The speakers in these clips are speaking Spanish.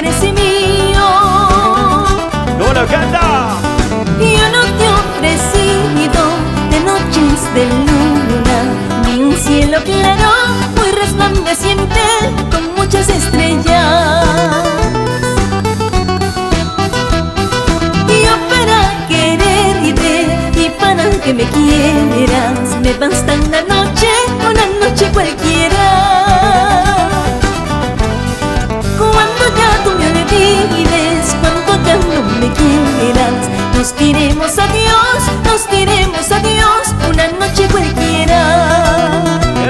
eres mío. ¿Cómo lo canta? Yo no te he ofrecido de noches de luna, ni un cielo claro muy resplandeciente con muchas estrellas. Yo para quererte y para que me quieras, me basta una noche cualquiera. Cuando ya tú me olvides, cuando ya no me quieras, nos diremos adiós, una noche cualquiera. ¡Qué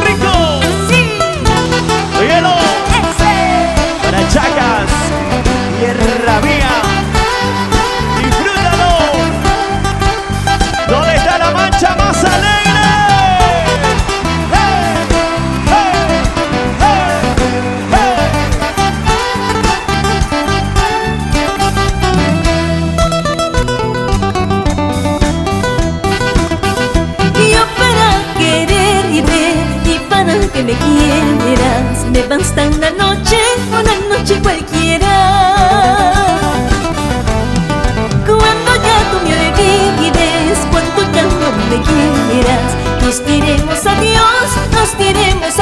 rico! ¡Sí! ¡Óyelo! ¡Ese! Para Chacas, tierra mía, disfrútalo. ¿Dónde está la mancha más alegre? ¡Hey! ¡Hey! ¡Hey! ¡Hey! Yo para quererte y para que me quieras, me basta una noche cualquiera. Cuando ya tú me olvides, cuando ya no me quieras, nos diremos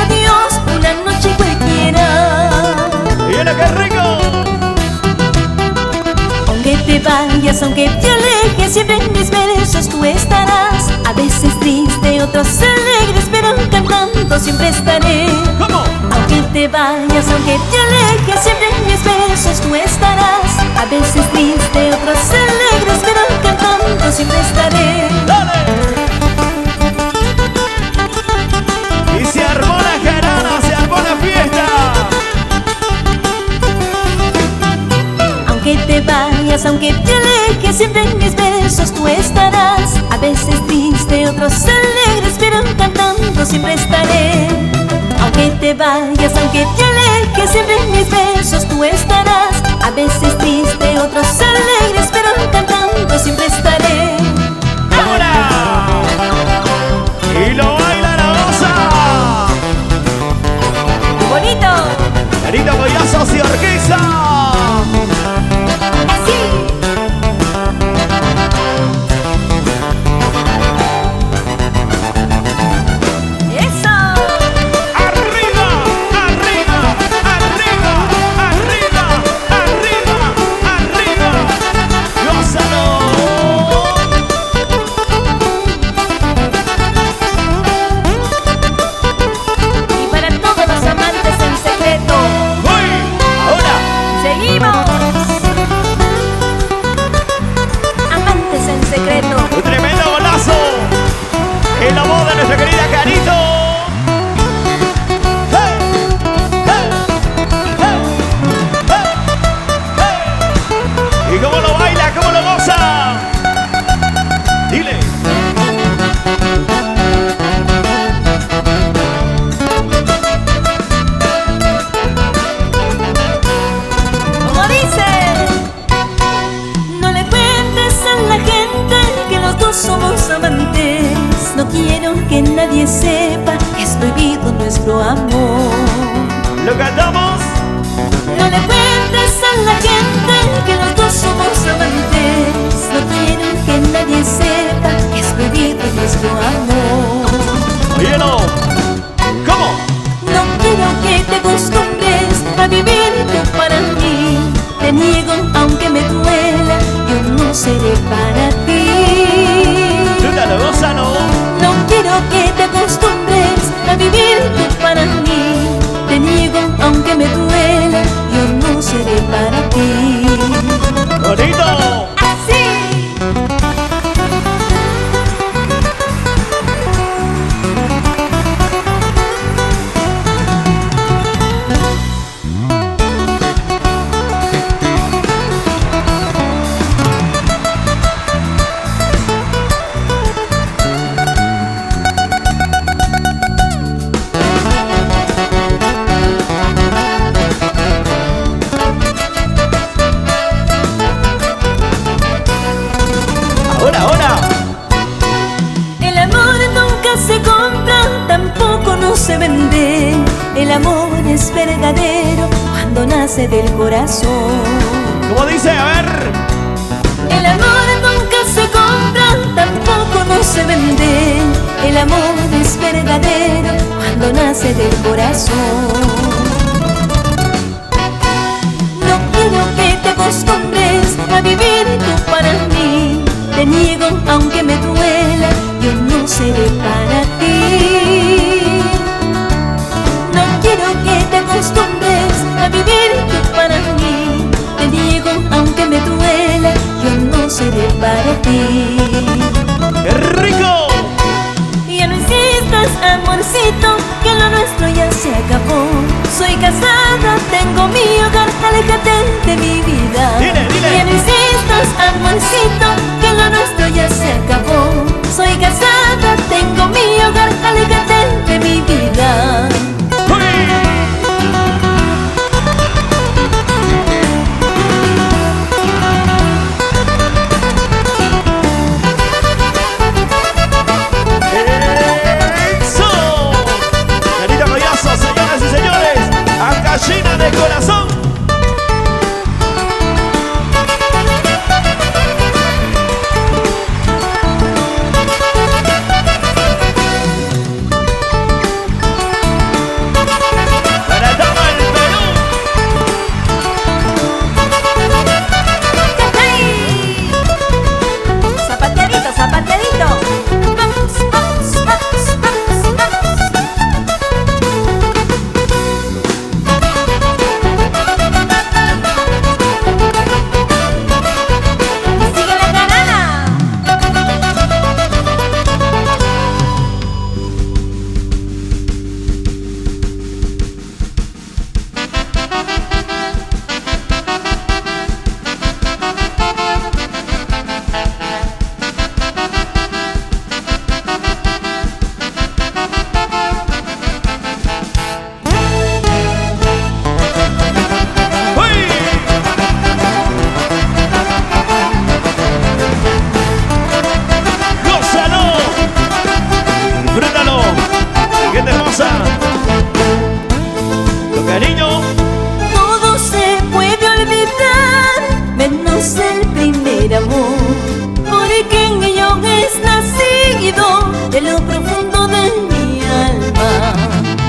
adiós, una noche cualquiera. ¡Mira qué rico! Aunque te vayas, aunque te alejes, siempre en mis versos tú estarás. A veces triste, otros alegres, pero cantando siempre estaré. ¿Cómo? Aunque te vayas, aunque te alejes, siempre en mis versos tú estarás. A veces triste, otros alegres, pero cantando siempre estaré. ¡Dale! Y se armó la jarana, se armó la fiesta. Aunque te vayas, aunque te alejes, siempre en mis besos tú estarás. A veces triste, otros alegres, pero cantando siempre estaré. Aunque te vayas, aunque te alejes, siempre en mis besos tú estarás. A veces triste, otros alegres, pero cantando siempre estaré. ¡Ahora! Y lo baila la osa. ¡Bonito! Carita Collazos y Orquiza. ¡Así! ¡Eso! ¡Arriba! ¡Arriba! ¡Arriba! ¡Arriba! ¡Arriba! ¡Arriba! ¡Gózalo! Y para todos los amantes en secreto, ¡Uy! ¡Ahora! seguimos. Amantes en secreto. ¡Un tremendo golazo! En la voz de nuestra querida Carito. ¡Hey! ¡Hey! ¡Hey! ¡Hey! ¡Hey! ¿Y cómo lo baila? ¿Cómo lo goza? Dile. Como dice, no le cuentes a la gente que los dos somos amantes. No quiero que nadie sepa que es prohibido nuestro amor. ¿Lo cantamos? No le cuentes a la gente que los dos somos amantes. No quiero que nadie sepa que es prohibido nuestro amor. Óyelo. ¿Cómo? No quiero que te acostumbres a vivir tú para mí. Te niego aunque me duela, yo no seré para ti. Disfrútalo, gózalo. No quiero que te acostumbres a vivir tú para mí. Te niego aunque me duela, yo no seré para ti. ¡Bonito! Así. cuando nace del corazón. ¿Cómo dice? A ver. El amor nunca se compra, tampoco no se vende. El amor es verdadero cuando nace del corazón. No quiero que te acostumbres a vivir tú para mí. Te niego aunque me duela, yo no seré para ti. No quiero que te acostumbres a vivir tú para mí. Te niego aunque me duela, yo no seré para ti. ¡Qué rico! Ya no insistas, amorcito, que lo nuestro ya se acabó. Soy casada, tengo mi hogar, aléjate de mi vida. Dile, dile. Ya no insistas, amorcito, que lo nuestro ya se acabó. Soy casada, tengo mi hogar, aléjate de mi vida. Gallina de corazón. Para Tama el Perú. Zapateadito, zapateadito. Vamos, vamos, vamos, vamos, vamos. Con cariño. Todo se puede olvidar, menos el primer amor, porque en ello es nacido de lo profundo de mi alma.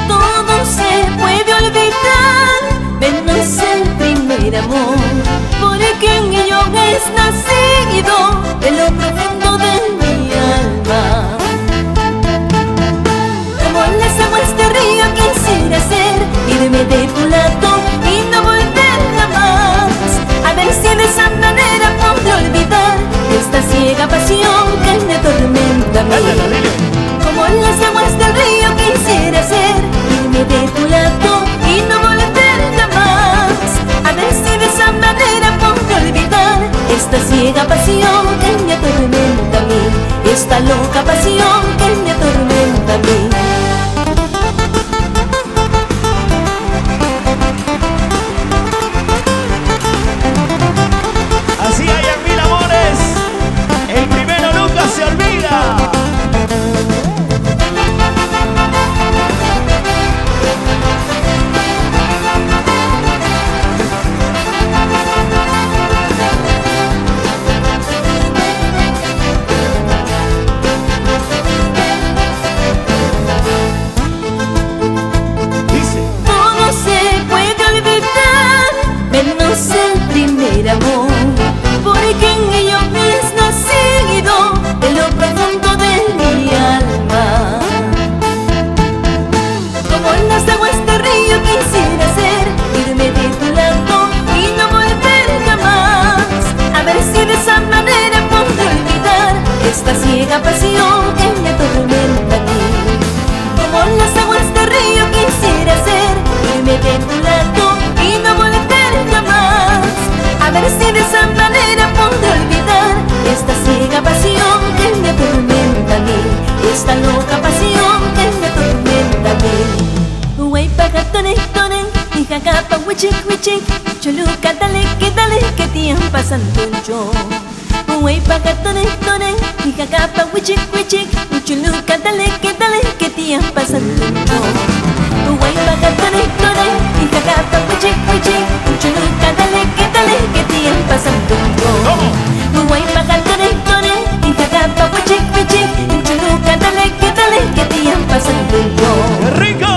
Todo se puede olvidar, menos el primer amor, porque en ello es nacido de lo profundo de mi alma. Este río quisiera ser, irme de tu lado y no volver jamás. A ver si de esa manera podré olvidar esta ciega pasión que me atormenta a mí. Como las aguas del río quisiera ser, irme de tu lado y no volver jamás. A ver si de esa manera podré olvidar esta ciega pasión que me atormenta a mí. Esta loca pasión que me atormenta a mí. Así hay en mil amores. El primero nunca se olvida. Dice. Todo se puede olvidar, menos el primer amor, porque en ello es nacido de lo profundo de mi alma. Como en las aguas del río quisiera ser, irme de tu lado y no volver jamás. A ver si de esa manera podré olvidar esta ciega pasión que me atormenta a mí. Como en las aguas del río quisiera ser, irme de tu lado y no volver jamás. A ver si de esa manera podré olvidar esta ciega pasión que me atormenta a mí. Esta loca pasión que me atormenta a mí. Uy, pagatone, tone, hija capa, wichik, wichik. Choluca, dale, que te han pasando yo. Uy, pagatone, tone, hija capa, wichik, wichik. Choluca, dale, que te han pasando yo. Uy, pagatone, tone, hija capa, wichik, wichik. tú y yo. ¡Qué rico!